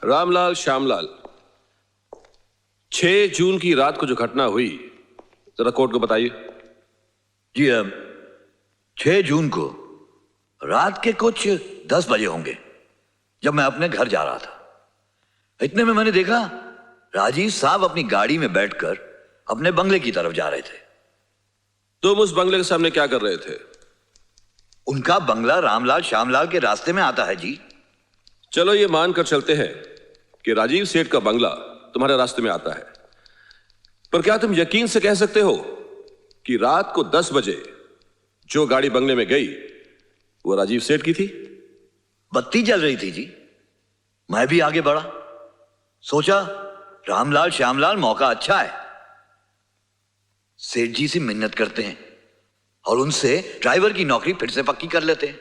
रामलाल श्यामलाल, 6 जून की रात को जो घटना हुई जरा कोर्ट को बताइए। जी 6 जून को रात के कुछ 10 बजे होंगे, जब मैं अपने घर जा रहा था। इतने में मैंने देखा राजीव साहब अपनी गाड़ी में बैठकर अपने बंगले की तरफ जा रहे थे। तुम उस बंगले के सामने क्या कर रहे थे? उनका बंगला रामलाल श्यामलाल के रास्ते में आता है जी। चलो ये मानकर चलते हैं कि राजीव सेठ का बंगला तुम्हारे रास्ते में आता है, पर क्या तुम यकीन से कह सकते हो कि रात को 10 बजे जो गाड़ी बंगले में गई वो राजीव सेठ की थी? बत्ती जल रही थी जी। मैं भी आगे बढ़ा, सोचा रामलाल श्यामलाल मौका अच्छा है, सेठ जी से मिन्नत करते हैं और उनसे ड्राइवर की नौकरी फिर से पक्की कर लेते हैं।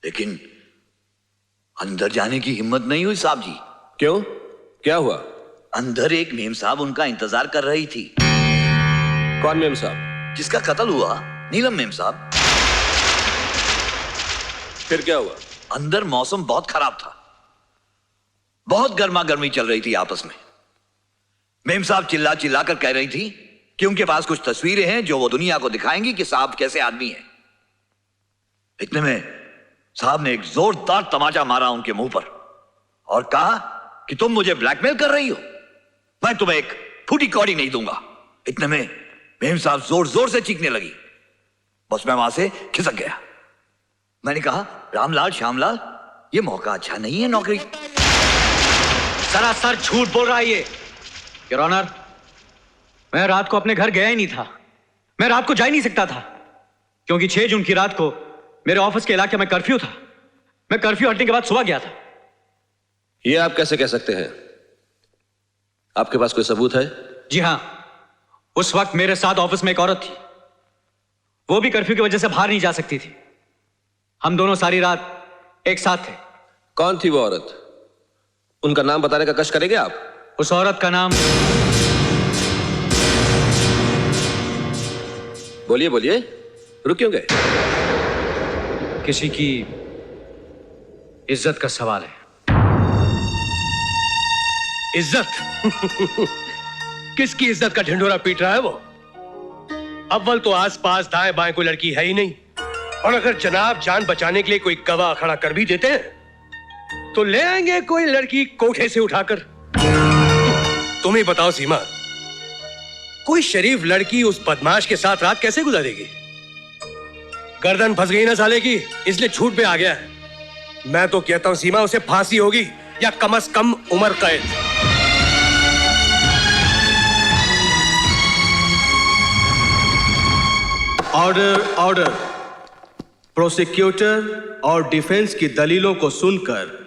लेकिन अंदर जाने की हिम्मत नहीं हुई साहब जी। क्यों, क्या हुआ? अंदर एक मेम साहब उनका इंतजार कर रही थी। कौन मेम साहब? जिसका कत्ल हुआ, नीलम मेम साहब। फिर क्या हुआ? अंदर मौसम बहुत खराब था, बहुत गर्मा गर्मी चल रही थी आपस में। मेम साहब चिल्ला चिल्ला कर कह रही थी कि उनके पास कुछ तस्वीरें हैं जो वो दुनिया को दिखाएंगी कि साहब कैसे आदमी हैं। इतने में साहब ने एक जोरदार तमाचा मारा उनके मुंह पर और कहा कि तुम मुझे ब्लैकमेल कर रही हो, मैं तुम्हें एक फूटी कौड़ी नहीं दूंगा। इतने में मेम साहब जोर जोर से चीखने लगी। बस मैं वहां से खिसक गया। मैंने कहा रामलाल श्यामलाल, ये मौका अच्छा नहीं है नौकरी। सरासर झूठ बोल रहा है ये। योर ऑनर, मैं रात को अपने घर गया ही नहीं था। मैं रात को जा ही नहीं सकता था क्योंकि 6 जून की रात को मेरे ऑफिस के इलाके में कर्फ्यू था। मैं कर्फ्यू हटने के बाद सुबह गया था। ये आप कैसे कह सकते हैं? आपके पास कोई सबूत है? जी हां, उस वक्त मेरे साथ ऑफिस में एक औरत थी। वो भी कर्फ्यू की वजह से बाहर नहीं जा सकती थी। हम दोनों सारी रात एक साथ थे। कौन थी वो औरत? उनका नाम बताने का कष्ट करेंगे आप? उस औरत का नाम, बोलिए बोलिए, रुक क्यों गए? किसी की इज्जत का सवाल है। इज्जत? किसकी इज्जत का ढिंढोरा पीट रहा है वो? अव्वल तो आसपास दाएं बाएं कोई लड़की है ही नहीं, और अगर जनाब जान बचाने के लिए कोई गवाह खड़ा कर भी देते हैं तो ले आएंगे कोई लड़की कोठे से उठाकर। तुम ही बताओ सीमा, कोई शरीफ लड़की उस बदमाश के साथ रात कैसे गुजारेगी? गर्दन फंस गई ना साले की, इसलिए छूट पे आ गया है। मैं तो कहता हूं सीमा, उसे फांसी होगी या कम से कम उम्र कैद। Order order. प्रोसिक्यूटर और डिफेंस की दलीलों को सुनकर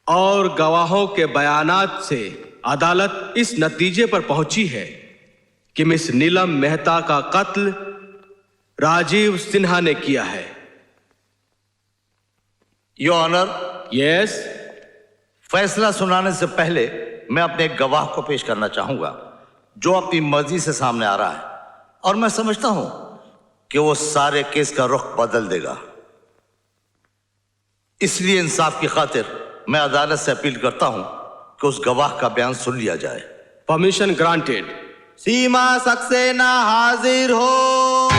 और गवाहों के बयानात से अदालत इस नतीजे पर पहुंची है कि मिस नीलम मेहता का कत्ल राजीव सिन्हा ने किया है। Your honour, yes. फैसला सुनाने से पहले मैं अपने एक गवाह को पेश करना चाहूंगा जो अपनी मर्जी से सामने आ रहा है, और मैं समझता हूं कि वो सारे केस का रुख बदल देगा। इसलिए इंसाफ की खातिर मैं अदालत से अपील करता हूं कि उस गवाह का बयान सुन लिया जाए। Permission granted. सीमा सक्सेना हाजिर हो।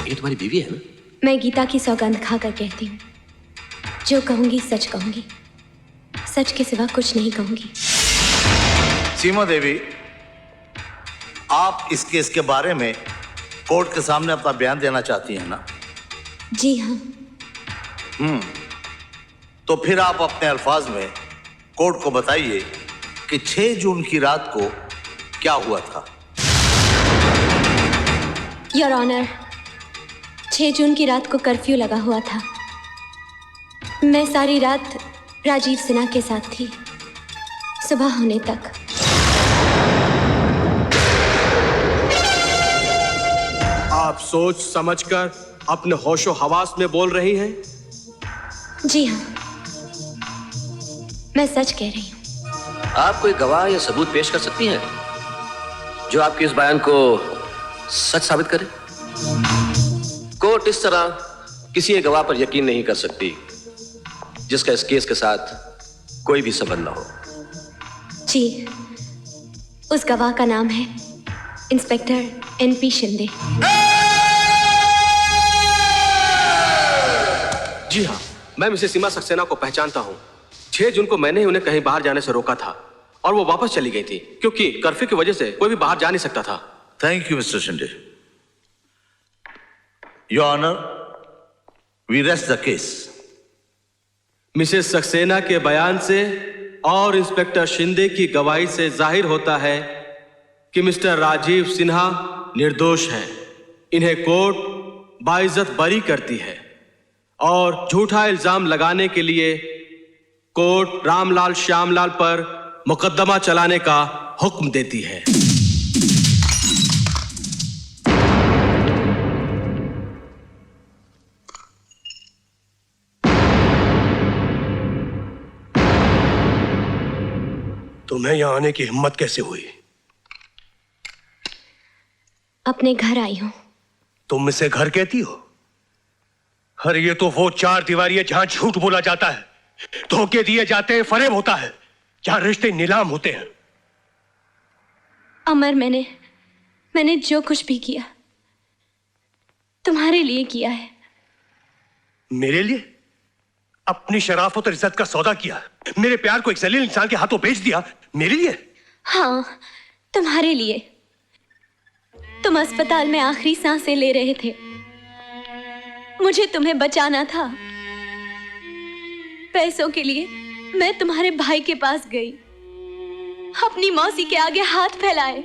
ये तुम्हारी बीवी है ना? मैं गीता की सौगंध खाकर कहती हूँ, जो कहूंगी सच कहूंगी, सच के सिवा कुछ नहीं कहूंगी। सीमा देवी, आप इस केस के बारे में कोर्ट के सामने अपना बयान देना चाहती हैं ना? जी हाँ। तो फिर आप अपने अल्फाज में कोर्ट को बताइए कि 6 जून की रात को क्या हुआ था। योर ऑनर, 6 जून की रात को कर्फ्यू लगा हुआ था। मैं सारी रात राजीव सिन्हा के साथ थी, सुबह होने तक। आप सोच समझकर अपने होशो हवास में बोल रही हैं? जी हाँ, मैं सच कह रही हूँ। आप कोई गवाह या सबूत पेश कर सकती हैं जो आपके इस बयान को सच साबित करे? कोर्ट इस तरह किसी एक गवाह पर यकीन नहीं कर सकती जिसका इस केस के साथ कोई भी संबंध न हो। जी, उस गवाह का नाम है इंस्पेक्टर एनपी शिंदे। जी हाँ, मैं मिसेस सीमा सक्सेना को पहचानता हूँ। 6 जून को मैंने ही उन्हें कहीं बाहर जाने से रोका था और वो वापस चली गई थी क्योंकि कर्फ्यू की वजह से कोई भी बाहर जा नहीं सकता था। Thank you mister Shinde. Your honour, we rest the case. Mrs Saxena के बयान से और इंस्पेक्टर शिंदे की गवाही से जाहिर होता है कि मिस्टर राजीव सिन्हा निर्दोष हैं। इन्हें कोर्ट बाइज्जत बरी करती है और झूठा इल्जाम लगाने के लिए कोर्ट रामलाल श्यामलाल पर मुकदमा चलाने का हुक्म देती है। तुम्हें यहां आने की हिम्मत कैसे हुई? अपने घर आई हूं। तुम इसे घर कहती हो? अरे ये तो वो 4 दीवारी है जहां झूठ बोला जाता है, धोखे दिए जाते हैं, फरेब होता है, जहां रिश्ते नीलाम होते हैं। अमर, मैंने जो कुछ भी किया तुम्हारे लिए किया है। मेरे लिए? अपनी शराफत और इज्जत का सौदा किया, मेरे प्यार को एक जलील इंसान के हाथों बेच दिया, मेरे लिए? हाँ, तुम्हारे लिए। तुम अस्पताल में आखिरी सांसें ले रहे थे, मुझे तुम्हें बचाना था। पैसों के लिए मैं तुम्हारे भाई के पास गई, अपनी मौसी के आगे हाथ फैलाए।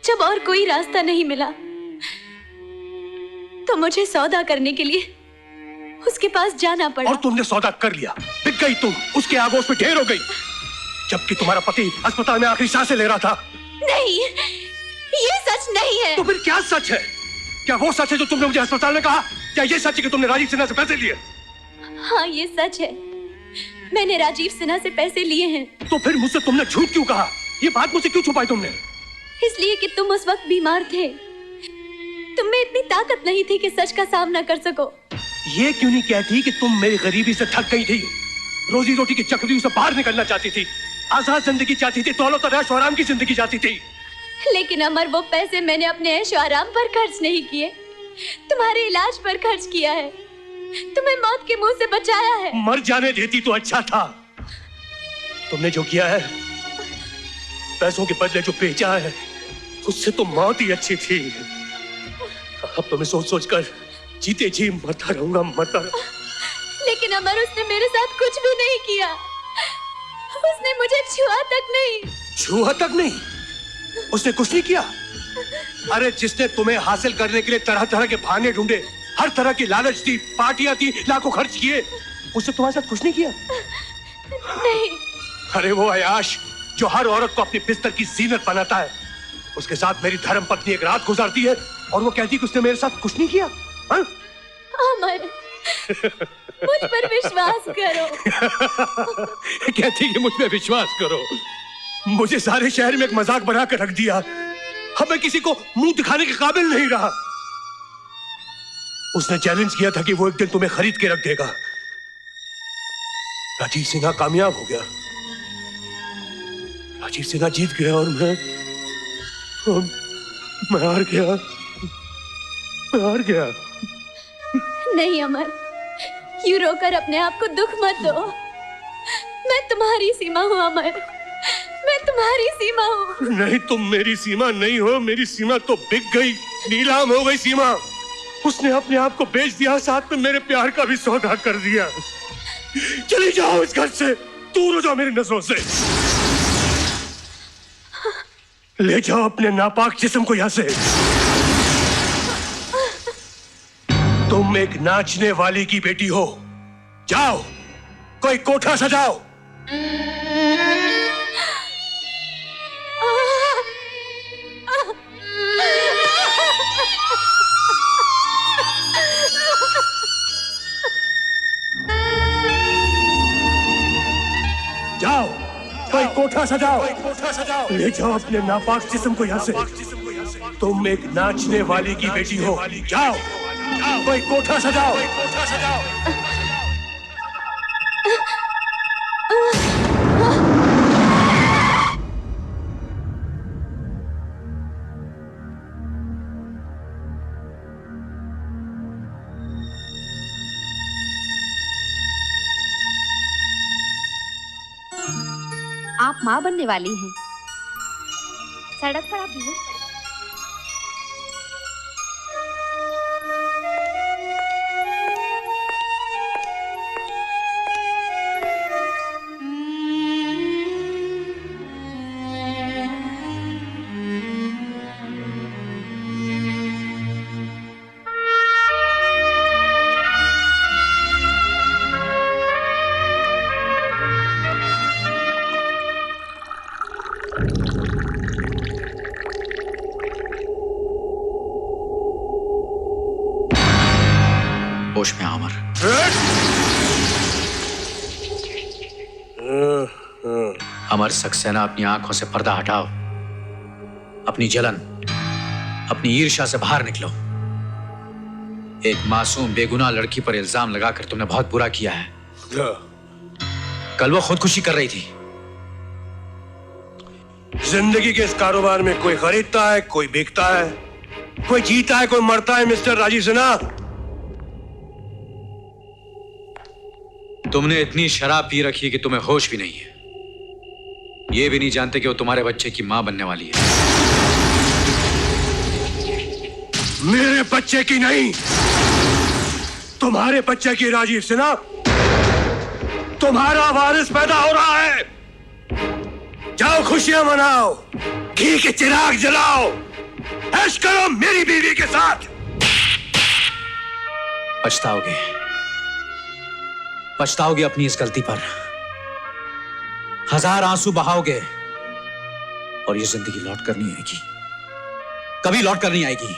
जब और कोई रास्ता नहीं मिला तो मुझे सौदा करने के लिए उसके पास जाना पड़ा। और तुमने सौदा कर लिया, बिक गई तुम, उसके आगोश पे ढेर हो गई, जबकि तुम्हारा पति अस्पताल में आखिरी सांसें ले रहा था। नहीं, ये सच नहीं है। तो फिर क्या सच है? क्या वो सच है जो तुमने मुझे अस्पताल में कहा? क्या ये सच है कि तुमने राजीव सिन्हा से पैसे लिए? हाँ, ये सच है, मैंने राजीव सिन्हा से पैसे लिए हैं। तो फिर मुझसे तुमने झूठ क्यों कहा? ये बात मुझसे क्यों छुपाई तुमने? इसलिए कि तुम उस वक्त बीमार थे, तुम में इतनी ताकत नहीं थी कि सच का सामना कर सको। ये क्यों नहीं कहती कि तुम मेरी गरीबी से थक गई थी, रोजी रोटी की चक्रव्यूह से बाहर निकलना चाहती थी, आजाद जिंदगी चाहती थी, दौलत और ऐशो आराम की जिंदगी चाहती थी? लेकिन अमर, वो पैसे मैंने अपने ऐशो आराम पर खर्च नहीं किए, तुम्हारे इलाज पर खर्च किया है, तुम्हें मौत के मुंह से बचाया है। मर जाने देती तो अच्छा था। तुमने जो किया है, पैसों के बदले जो बेचा है, उससे तो मौत ही अच्छी थी। अब तो मैं सोच सोच कर जीते जी मरता रहूंगा, मरता रहूंगा। लेकिन अमर, उसने मेरे साथ कुछ भी नहीं किया, उसने मुझे छुआ तक नहीं। छुआ तक नहीं? उसने कुछ नहीं किया? अरे जिसने तुम्हें हासिल करने के लिए तरह तरह के बहाने ढूंढे, हर तरह की लालच दी, पार्टियां दी, लाखों खर्च किए, उसने तुम्हारे साथ कुछ नहीं किया? नहीं। अरे वो अयाश जो हर औरत को अपनी बिस्तर की जीनत बनाता है, उसके साथ मेरी धर्म पत्नी एक रात गुजारती है और वो कहती कि उसने मेरे साथ कुछ नहीं किया। हाँ? अमर, मुझ पर विश्वास करो। कहती कि मुझ पे विश्वास करो। मुझे सारे शहर में एक मजाक बना कर रख दिया, अब मैं किसी को मुंह दिखाने के काबिल नहीं रहा। उसने चैलेंज किया था कि वो एक दिन तुम्हें खरीद के रख देगा। राजीव सिन्हा कामयाब हो गया, राजीव सिन्हा जीत गया और मैं हार गया, मैं हार गया। नहीं अमर, यूं रोकर अपने आप को दुख मत दो। मैं तुम्हारी सीमा हूं अमर, मैं तुम्हारी सीमा हूं। नहीं, तुम मेरी सीमा नहीं हो, मेरी सीमा तो बिक गई, नीलाम हो गई सीमा। उसने अपने आप को बेच दिया, साथ में मेरे प्यार का भी सौदा कर दिया। चली जाओ इस घर से, दूर हो जाओ मेरी नजरों से। ले जाओ अपने नापाक जिस्म को यहां से। तुम एक नाचने वाली की बेटी हो, जाओ कोई कोठा सजाओ। कोठा सजाओ, ले जाओ अपने नापाक जिस्म को यहाँ से। तुम एक नाचने वाली की बेटी हो, जाओ कोई कोठा सजाओ। आप माँ बनने वाली हैं। सड़क पर आप बेहोश पड़े। होश में आ अमर। अमर सक्सेना, अपनी आंखों से पर्दा हटाओ। अपनी जलन, अपनी ईर्ष्या से बाहर निकलो। एक मासूम बेगुनाह लड़की पर इल्जाम लगाकर तुमने बहुत बुरा किया है। कल वो खुदकुशी कर रही थी। जिंदगी के इस कारोबार में कोई खरीदता है, कोई बिकता है, कोई जीता है, कोई मरता है। मिस्टर राजीव सिन्हा, तुमने इतनी शराब पी रखी है कि तुम्हें होश भी नहीं है। ये भी नहीं जानते कि वो तुम्हारे बच्चे की मां बनने वाली है। मेरे बच्चे की नहीं, तुम्हारे बच्चे की। राजीव सिन्हा, तुम्हारा वारिस पैदा हो रहा है। जाओ खुशियां मनाओ, घी के चिराग जलाओ, ऐश करो मेरी बीवी के साथ। पछताओगे, पछताओगे अपनी इस गलती पर। हजार आंसू बहाओगे और ये जिंदगी लौट कर नहीं आएगी, कभी लौट कर नहीं आएगी।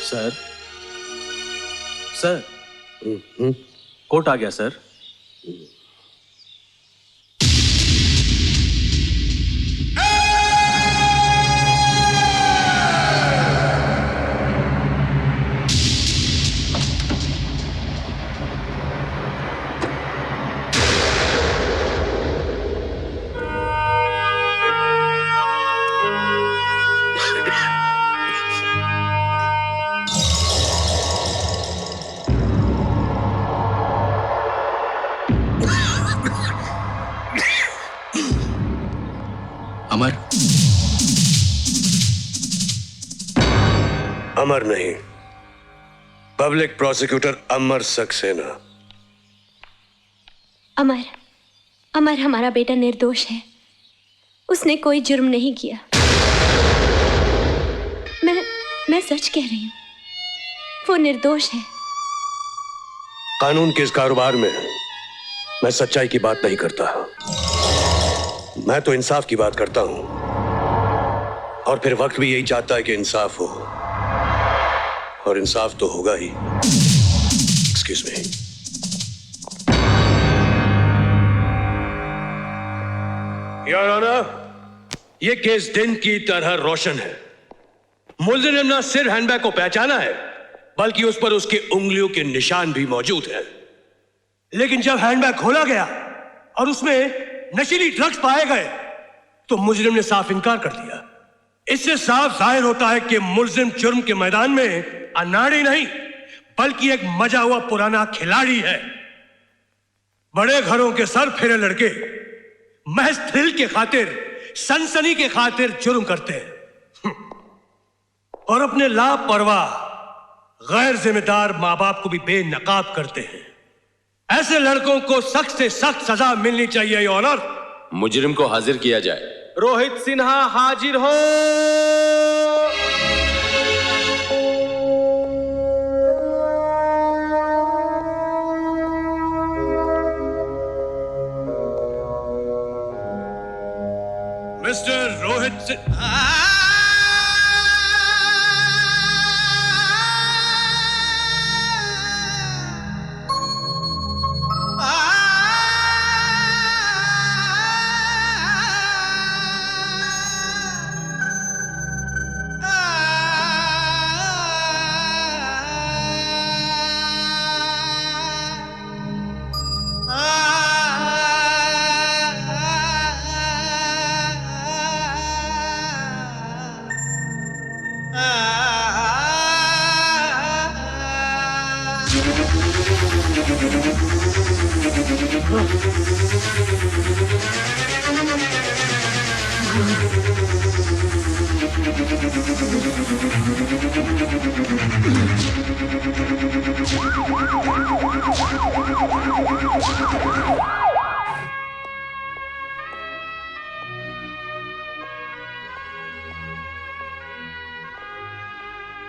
सर, सर, कोर्ट आ गया सर। अमर, अमर नहीं, पब्लिक प्रोसिक्यूटर अमर सक्सेना। अमर, अमर हमारा बेटा निर्दोष है। उसने कोई जुर्म नहीं किया। मैं सच कह रही हूं, वो निर्दोष है। कानून के इस कारोबार में मैं सच्चाई की बात नहीं करता, मैं तो इंसाफ की बात करता हूं। और फिर वक्त भी यही चाहता है कि इंसाफ हो, और इंसाफ तो होगा ही। Excuse me. योर ऑनर, यह केस दिन की तरह रोशन है। मुलजिम ने न सिर्फ हैंडबैग को पहचाना है, बल्कि उस पर उसके उंगलियों के निशान भी मौजूद हैं। लेकिन जब हैंडबैग खोला गया और उसमें नशीली ड्रग्स पाए गए, तो मुजरिम ने साफ इनकार कर दिया। इससे साफ जाहिर होता है कि मुलजिम जुर्म के मैदान में अनाड़ी नहीं, बल्कि एक मजा हुआ पुराना खिलाड़ी है। बड़े घरों के सर फेरे लड़के महज थ्रिल के खातिर, सनसनी के खातिर जुर्म करते हैं और अपने लापरवाह गैर जिम्मेदार मां बाप को भी बेनकाब करते हैं। ऐसे लड़कों को सख्त से सख्त सजा मिलनी चाहिए। ऑनर, मुजरिम को हाजिर किया जाए। रोहित सिन्हा हाजिर हो। मिस्टर रोहित सिन्हा।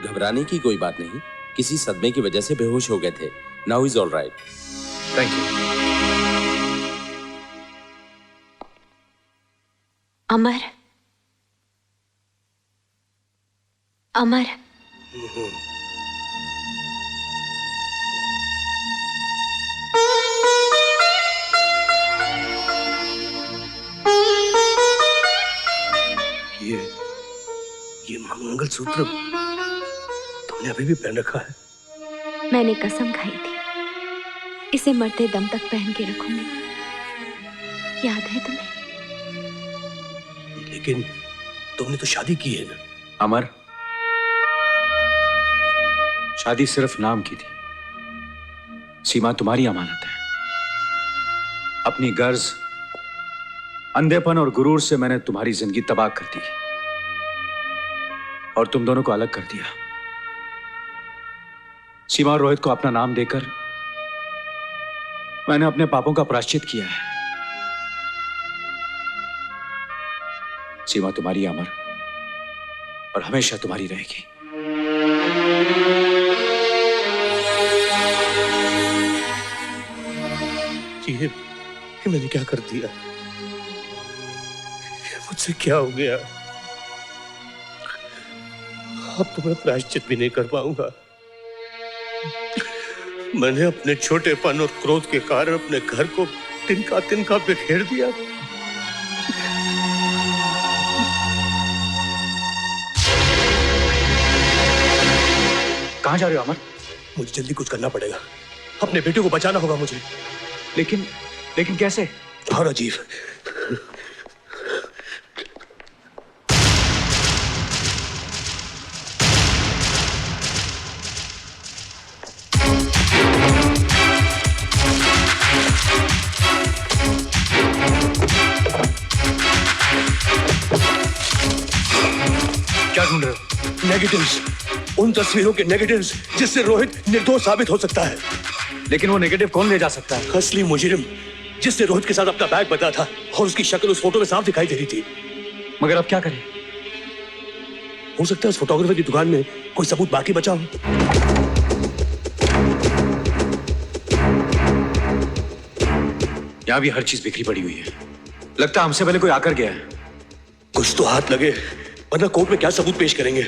घबराने की कोई बात नहीं, किसी सदमे की वजह से बेहोश हो गए थे। Now is all right. Thank you. Amar, Amar, ये मंगलसूत्र तुमने अभी भी पहन रखा है? मैंने कसम खाई थी इसे मरते दम तक पहन के रखूंगी। याद है तुम्हें? लेकिन तुमने तो शादी की है ना? अमर, शादी सिर्फ नाम की थी। सीमा तुम्हारी अमानत है। अपनी गर्ज, अंधेपन और गुरूर से मैंने तुम्हारी जिंदगी तबाह कर दी और तुम दोनों को अलग कर दिया। सीमा और रोहित को अपना नाम देकर मैंने अपने पापों का प्रायश्चित किया है। सीमा तुम्हारी अमर और हमेशा तुम्हारी रहेगी। ये मैंने क्या कर दिया? मुझसे क्या हो गया? अब तो मैं प्रायश्चित भी नहीं कर पाऊंगा। मैंने अपने छोटेपन और क्रोध के कारण अपने घर को तिनका तिनका बिखेर दिया। कहां जा रहे हो अमर? मुझे जल्दी कुछ करना पड़ेगा। अपने बेटे को बचाना होगा मुझे। लेकिन कैसे? और अजीब, क्या ढूंढ रहे हो? नेगेटिव्स, उन तस्वीरों के नेगेटिव्स जिससे रोहित निर्दोष साबित हो सकता है। लेकिन वो नेगेटिव कौन ले जा सकता है? असली मुजरिम जिसने रोहित के साथ अपना बैग बदला था और उसकी शक्ल उस फोटो में साफ दिखाई दे रही थी। मगर अब क्या करें? हो सकता है उस फोटोग्राफर की दुकान में कोई सबूत बाकी बचा हो। यहां भी हर चीज बिखरी पड़ी हुई है। लगता है हमसे पहले कोई आकर गया है। कुछ तो हाथ लगे, वरना कोर्ट में क्या सबूत पेश करेंगे।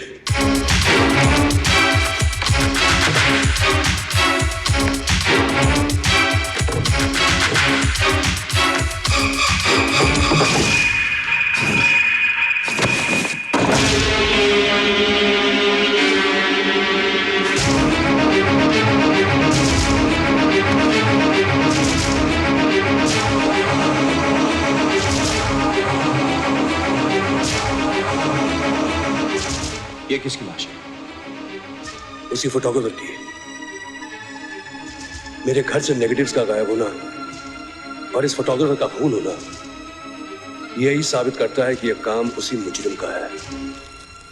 ये किसकी लाश है? उसी फोटोग्राफर की। मेरे घर से नेगेटिव्स का गायब होना और इस फोटोग्राफर का खून होना यही साबित करता है कि यह काम उसी मुजरिम का है।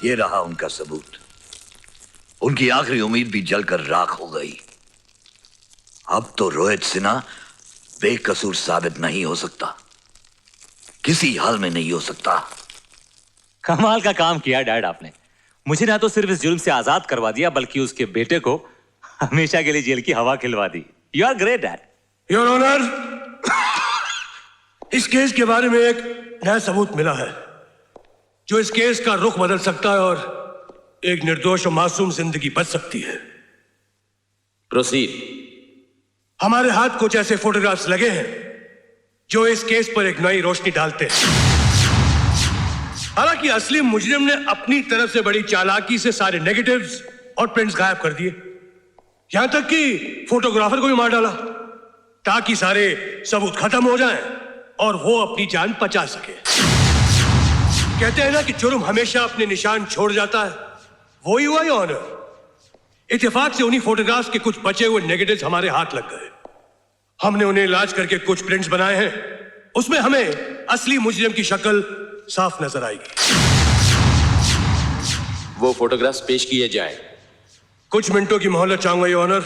ये रहा उनका सबूत। उनकी आखिरी उम्मीद भी जलकर राख हो गई। अब तो रोहित सिन्हा बेकसूर साबित नहीं हो सकता, किसी हाल में नहीं हो सकता। कमाल का काम किया डैड आपने। मुझे ना तो सिर्फ इस जुल्म से आजाद करवा दिया, बल्कि उसके बेटे को हमेशा के लिए जेल की हवा खिलवा दी। You are great dad. Your honour, इस केस के बारे में एक नया सबूत मिला है जो इस केस का रुख बदल सकता है और एक निर्दोष और मासूम जिंदगी बच सकती है। प्रोसीड। हमारे हाथ कुछ ऐसे फोटोग्राफ्स लगे हैं जो इस केस पर एक नई रोशनी डालते हैं। हालांकि असली मुजरिम ने अपनी तरफ से बड़ी चालाकी से सारे नेगेटिव्स और प्रिंट्स गायब कर दिए, यहां तक कि फोटोग्राफर को भी मार डाला ताकि सारे सबूत खत्म हो जाएं और वो अपनी जान बचा सके। कहते हैं ना कि जुर्म हमेशा अपने निशान छोड़ जाता है, वो ही हुआ ऑनर। इत्तेफाक से उन्हीं फोटोग्राफ्स के कुछ बचे हुए नेगेटिव्स हमारे हाथ लग गए। हमने उन्हें इलाज करके कुछ प्रिंट्स बनाए हैं उसमें हमें असली मुजरिम की शक्ल साफ नजर आएगी। वो फोटोग्राफ्स पेश किए जाए। कुछ मिनटों की मोहलत चाहूंगा योर ऑनर।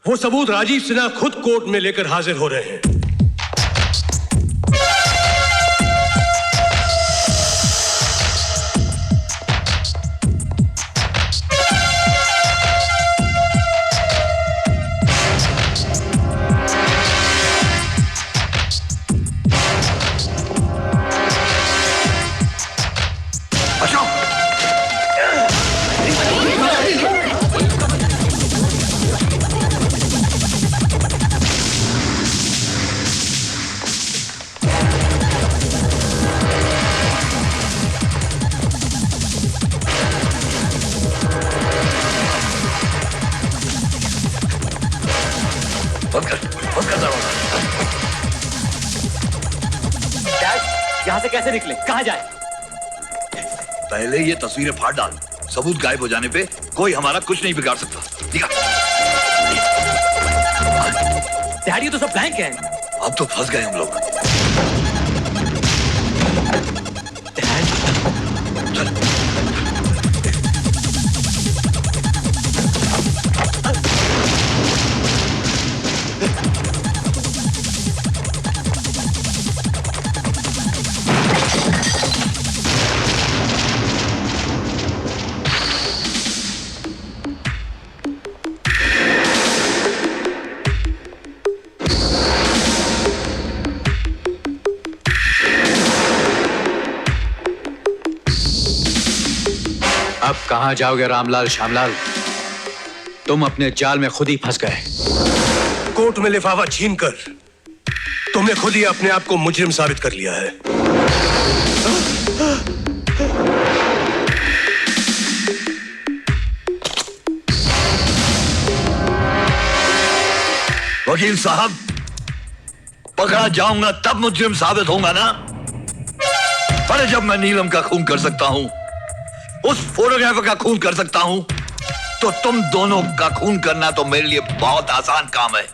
वो सबूत राजीव सिन्हा खुद कोर्ट में लेकर हाजिर हो रहे हैं। यहाँ से कैसे निकले, कहाँ जाए? पहले ये तस्वीरें फाड़ डाल। सबूत गायब हो जाने पे कोई हमारा कुछ नहीं बिगाड़ सकता। दिखा। डैडी तो सब ब्लैंक है। अब तो फंस गए हम लोग। अब कहां जाओगे रामलाल श्यामलाल? तुम अपने जाल में खुद ही फंस गए। कोर्ट में लिफाफा छीनकर तुमने खुद ही अपने आप को मुजरिम साबित कर लिया है। वकील साहब, पकड़ा जाऊंगा तब मुजरिम साबित होगा ना? अरे जब मैं नीलम का खून कर सकता हूं, उस फोटोग्राफर का खून कर सकता हूं, तो तुम दोनों का खून करना तो मेरे लिए बहुत आसान काम है।